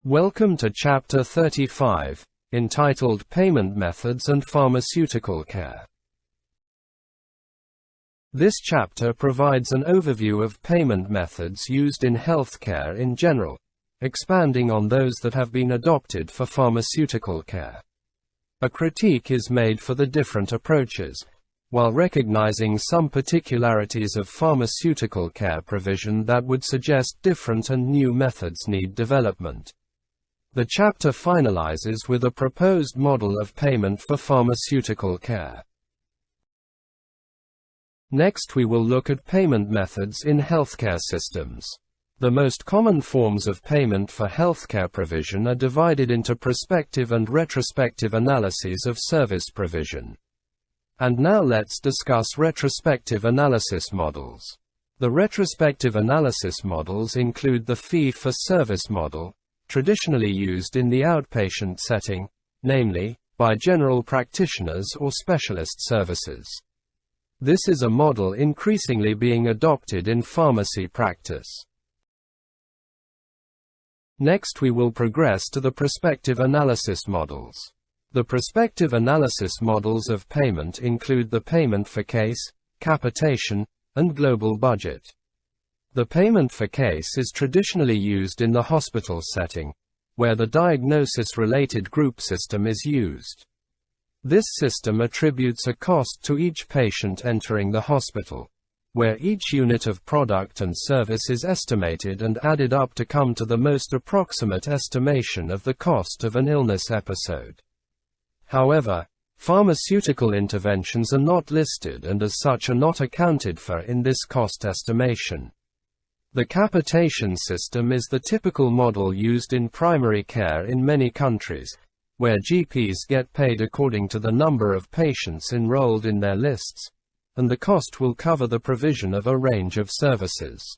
Welcome to Chapter 35, entitled Payment Methods and Pharmaceutical Care. This chapter provides an overview of payment methods used in healthcare in general, expanding on those that have been adopted for pharmaceutical care. A critique is made for the different approaches, while recognizing some particularities of pharmaceutical care provision that would suggest different and new methods need development. The chapter finalizes with a proposed model of payment for pharmaceutical care. Next we will look at payment methods in healthcare systems. The most common forms of payment for healthcare provision are divided into prospective and retrospective analyses of service provision. And now let's discuss retrospective analysis models. The retrospective analysis models include the fee-for-service model, traditionally used in the outpatient setting, namely, by general practitioners or specialist services. This is a model increasingly being adopted in pharmacy practice. Next we will progress to the prospective analysis models. The prospective analysis models of payment include the payment for case, capitation, and global budget. The payment for case is traditionally used in the hospital setting, where the diagnosis-related group system is used. This system attributes a cost to each patient entering the hospital, where each unit of product and service is estimated and added up to come to the most approximate estimation of the cost of an illness episode. However, pharmaceutical interventions are not listed and as such are not accounted for in this cost estimation. The capitation system is the typical model used in primary care in many countries, where GPs get paid according to the number of patients enrolled in their lists, and the cost will cover the provision of a range of services.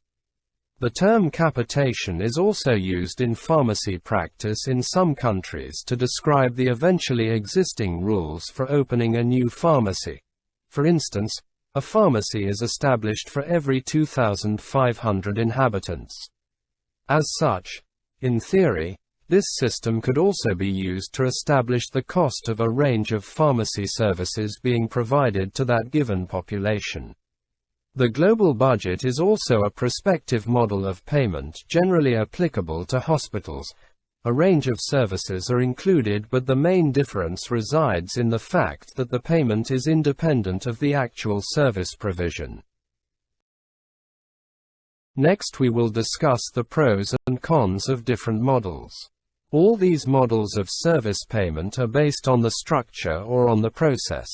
The term capitation is also used in pharmacy practice in some countries to describe the eventually existing rules for opening a new pharmacy. For instance, a pharmacy is established for every 2,500 inhabitants. As such, in theory, this system could also be used to establish the cost of a range of pharmacy services being provided to that given population. The global budget is also a prospective model of payment generally applicable to hospitals. A range of services are included, but the main difference resides in the fact that the payment is independent of the actual service provision. Next we will discuss the pros and cons of different models. All these models of service payment are based on the structure or on the process,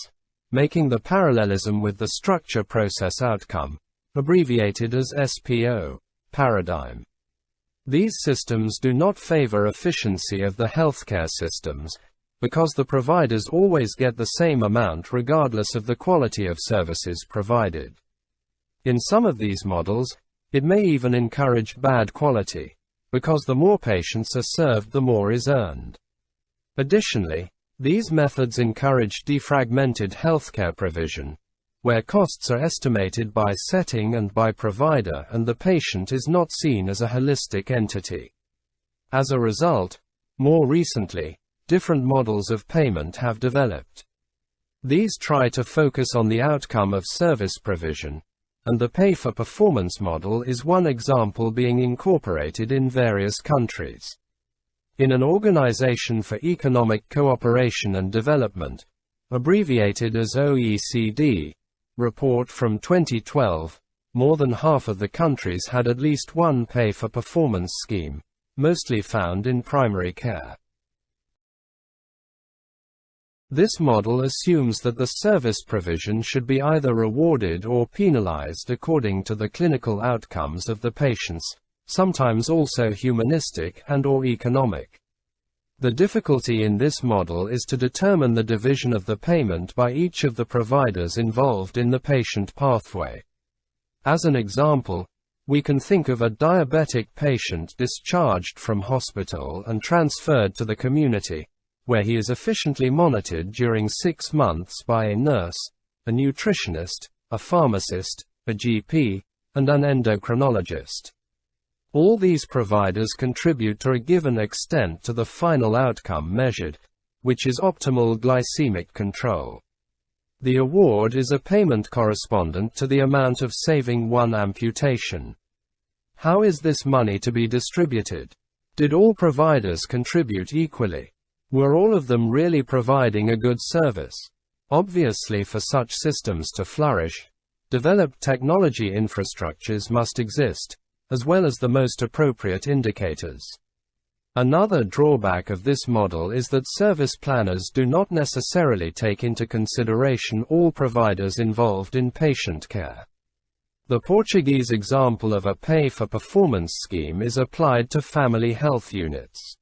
making the parallelism with the structure-process outcome, abbreviated as SPO, paradigm. These systems do not favor efficiency of the healthcare systems, because the providers always get the same amount regardless of the quality of services provided. In some of these models, it may even encourage bad quality, because the more patients are served, the more is earned. Additionally, these methods encourage defragmented healthcare provision, where costs are estimated by setting and by provider and the patient is not seen as a holistic entity. As a result, more recently, different models of payment have developed. These try to focus on the outcome of service provision, and the pay-for-performance model is one example being incorporated in various countries. In an Organization for Economic Cooperation and Development, abbreviated as OECD, report from 2012, more than half of the countries had at least one pay-for-performance scheme, mostly found in primary care. This model assumes that the service provision should be either rewarded or penalized according to the clinical outcomes of the patients, sometimes also humanistic and/or economic. The difficulty in this model is to determine the division of the payment by each of the providers involved in the patient pathway. As an example, we can think of a diabetic patient discharged from hospital and transferred to the community, where he is efficiently monitored during 6 months by a nurse, a nutritionist, a pharmacist, a GP, and an endocrinologist. All these providers contribute to a given extent to the final outcome measured, which is optimal glycemic control. The award is a payment correspondent to the amount of saving one amputation. How is this money to be distributed? Did all providers contribute equally? Were all of them really providing a good service? Obviously, for such systems to flourish, developed technology infrastructures must exist, as well as the most appropriate indicators. Another drawback of this model is that service planners do not necessarily take into consideration all providers involved in patient care. The Portuguese example of a pay-for-performance scheme is applied to family health units.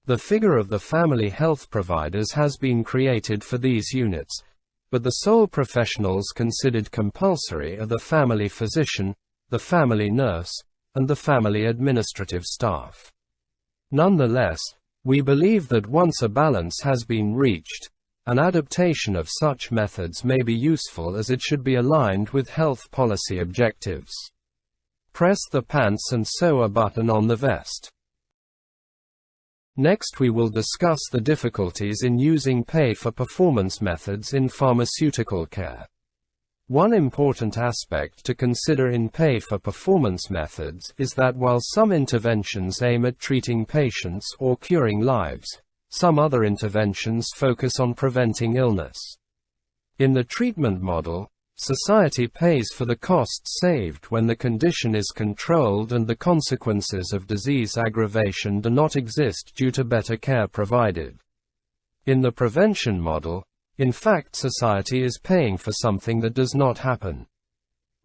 The figure of the family health providers has been created for these units, but the sole professionals considered compulsory are the family physician, the family nurse, and the family administrative staff. Nonetheless, we believe that once a balance has been reached, an adaptation of such methods may be useful, as it should be aligned with health policy objectives. Press the pants and sew a button on the vest. Next, we will discuss the difficulties in using pay-for-performance methods in pharmaceutical care. One important aspect to consider in pay-for-performance methods is that while some interventions aim at treating patients or curing lives, some other interventions focus on preventing illness. In the treatment model, society pays for the costs saved when the condition is controlled and the consequences of disease aggravation do not exist due to better care provided. In the prevention model, in fact, society is paying for something that does not happen.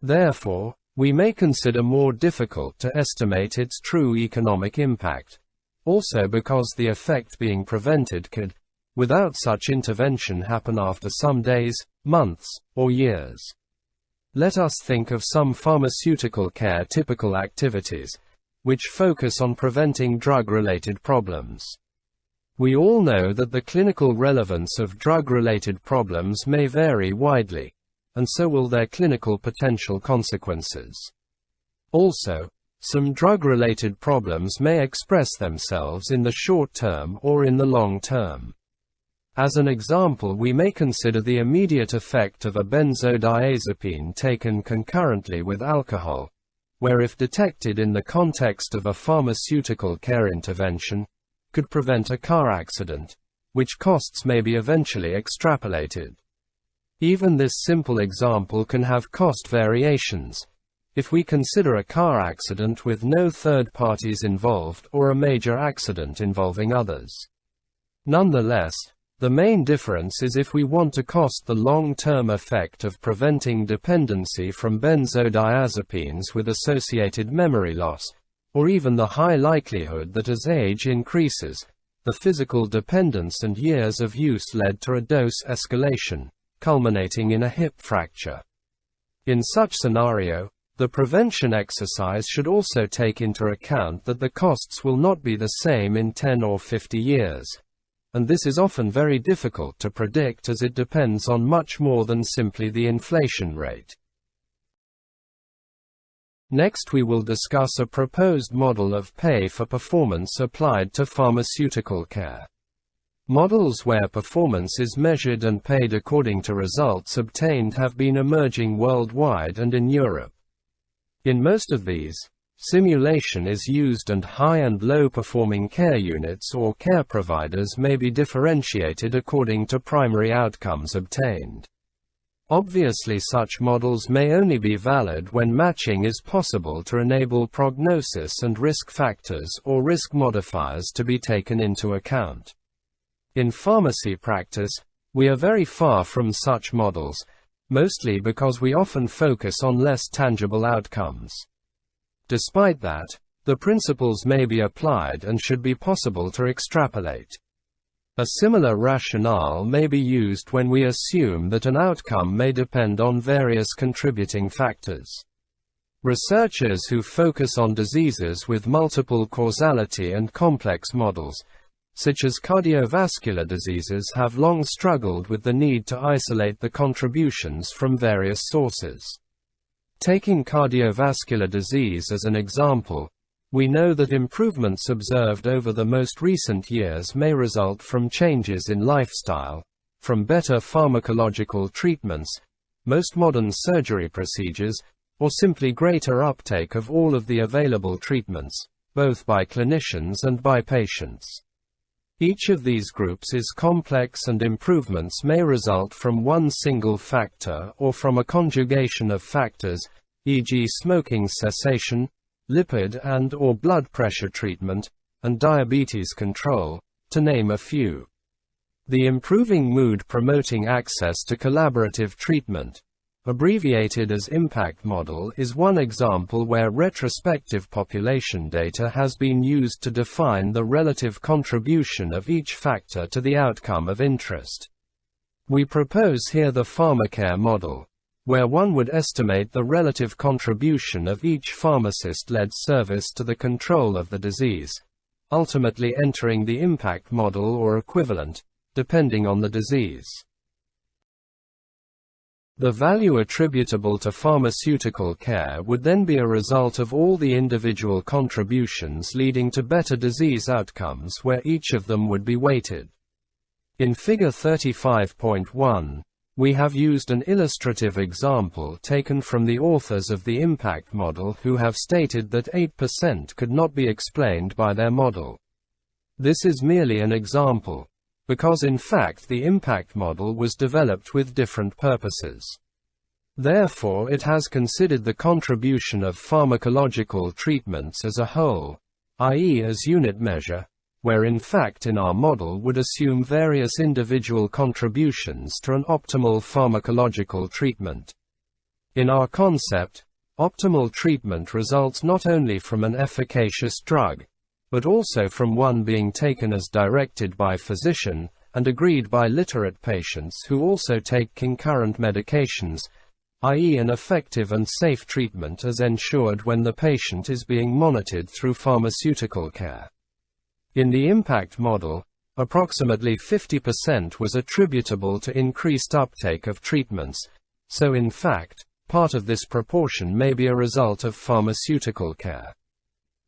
Therefore, we may consider more difficult to estimate its true economic impact, also because the effect being prevented could, without such intervention, happen after some days, months, or years. Let us think of some pharmaceutical care typical activities, which focus on preventing drug-related problems. We all know that the clinical relevance of drug-related problems may vary widely, and so will their clinical potential consequences. Also, some drug-related problems may express themselves in the short term or in the long term. As an example, we may consider the immediate effect of a benzodiazepine taken concurrently with alcohol, where if detected in the context of a pharmaceutical care intervention, could prevent a car accident, which costs may be eventually extrapolated. Even this simple example can have cost variations, if we consider a car accident with no third parties involved or a major accident involving others. Nonetheless, the main difference is if we want to cost the long-term effect of preventing dependency from benzodiazepines with associated memory loss, or even the high likelihood that as age increases, the physical dependence and years of use led to a dose escalation, culminating in a hip fracture. In such scenario, the prevention exercise should also take into account that the costs will not be the same in 10 or 50 years. And this is often very difficult to predict, as it depends on much more than simply the inflation rate. Next, we will discuss a proposed model of pay for performance applied to pharmaceutical care. Models where performance is measured and paid according to results obtained have been emerging worldwide and in Europe. In most of these, simulation is used and high and low performing care units or care providers may be differentiated according to primary outcomes obtained. Obviously, such models may only be valid when matching is possible to enable prognosis and risk factors or risk modifiers to be taken into account. In pharmacy practice, we are very far from such models, mostly because we often focus on less tangible outcomes. Despite that, the principles may be applied and should be possible to extrapolate. A similar rationale may be used when we assume that an outcome may depend on various contributing factors. Researchers who focus on diseases with multiple causality and complex models, such as cardiovascular diseases, have long struggled with the need to isolate the contributions from various sources. Taking cardiovascular disease as an example, we know that improvements observed over the most recent years may result from changes in lifestyle, from better pharmacological treatments, most modern surgery procedures, or simply greater uptake of all of the available treatments, both by clinicians and by patients. Each of these groups is complex, and improvements may result from one single factor or from a conjugation of factors, e.g. smoking cessation, lipid and/or blood pressure treatment, and diabetes control, to name a few. The improving mood-promoting access to collaborative treatment, abbreviated as impact model, is one example where retrospective population data has been used to define the relative contribution of each factor to the outcome of interest. We propose here the PharmaCare model, where one would estimate the relative contribution of each pharmacist-led service to the control of the disease, ultimately entering the impact model or equivalent, depending on the disease. The value attributable to pharmaceutical care would then be a result of all the individual contributions leading to better disease outcomes, where each of them would be weighted. In Figure 35.1, we have used an illustrative example taken from the authors of the impact model, who have stated that 8% could not be explained by their model. This is merely an example, because in fact the impact model was developed with different purposes. Therefore it has considered the contribution of pharmacological treatments as a whole, i.e. as unit measure, where in fact in our model would assume various individual contributions to an optimal pharmacological treatment. In our concept, optimal treatment results not only from an efficacious drug, but also from one being taken as directed by physician, and agreed by literate patients who also take concurrent medications, i.e. an effective and safe treatment as ensured when the patient is being monitored through pharmaceutical care. In the impact model, approximately 50% was attributable to increased uptake of treatments, so in fact, part of this proportion may be a result of pharmaceutical care.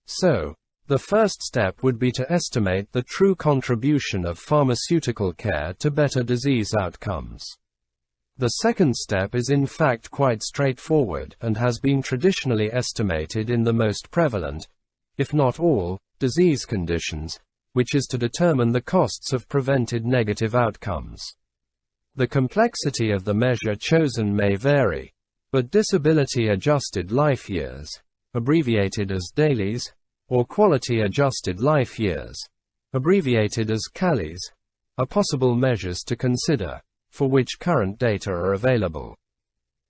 So, the first step would be to estimate the true contribution of pharmaceutical care to better disease outcomes. The second step is in fact quite straightforward, and has been traditionally estimated in the most prevalent, if not all, disease conditions, which is to determine the costs of prevented negative outcomes. The complexity of the measure chosen may vary, but disability-adjusted life years, abbreviated as DALYs, or quality-adjusted life years, abbreviated as QALYs, are possible measures to consider, for which current data are available.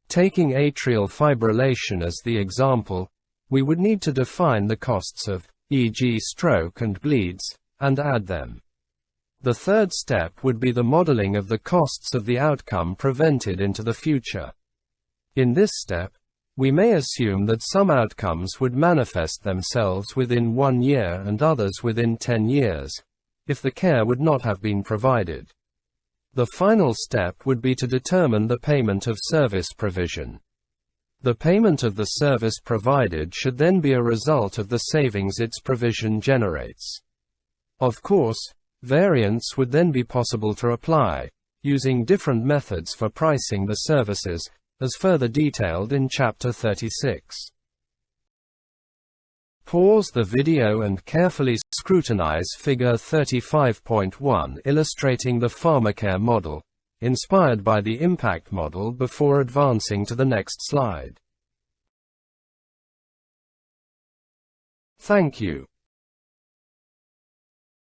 Taking atrial fibrillation as the example, we would need to define the costs of, e.g. stroke and bleeds, and add them. The third step would be the modeling of the costs of the outcome prevented into the future. In this step, we may assume that some outcomes would manifest themselves within 1 year and others within 10 years, if the care would not have been provided. The final step would be to determine the payment of service provision. The payment of the service provided should then be a result of the savings its provision generates. Of course, variance would then be possible to apply, using different methods for pricing the services, as further detailed in Chapter 36. Pause the video and carefully scrutinize Figure 35.1 illustrating the PharmaCare model, inspired by the impact model, before advancing to the next slide. Thank you.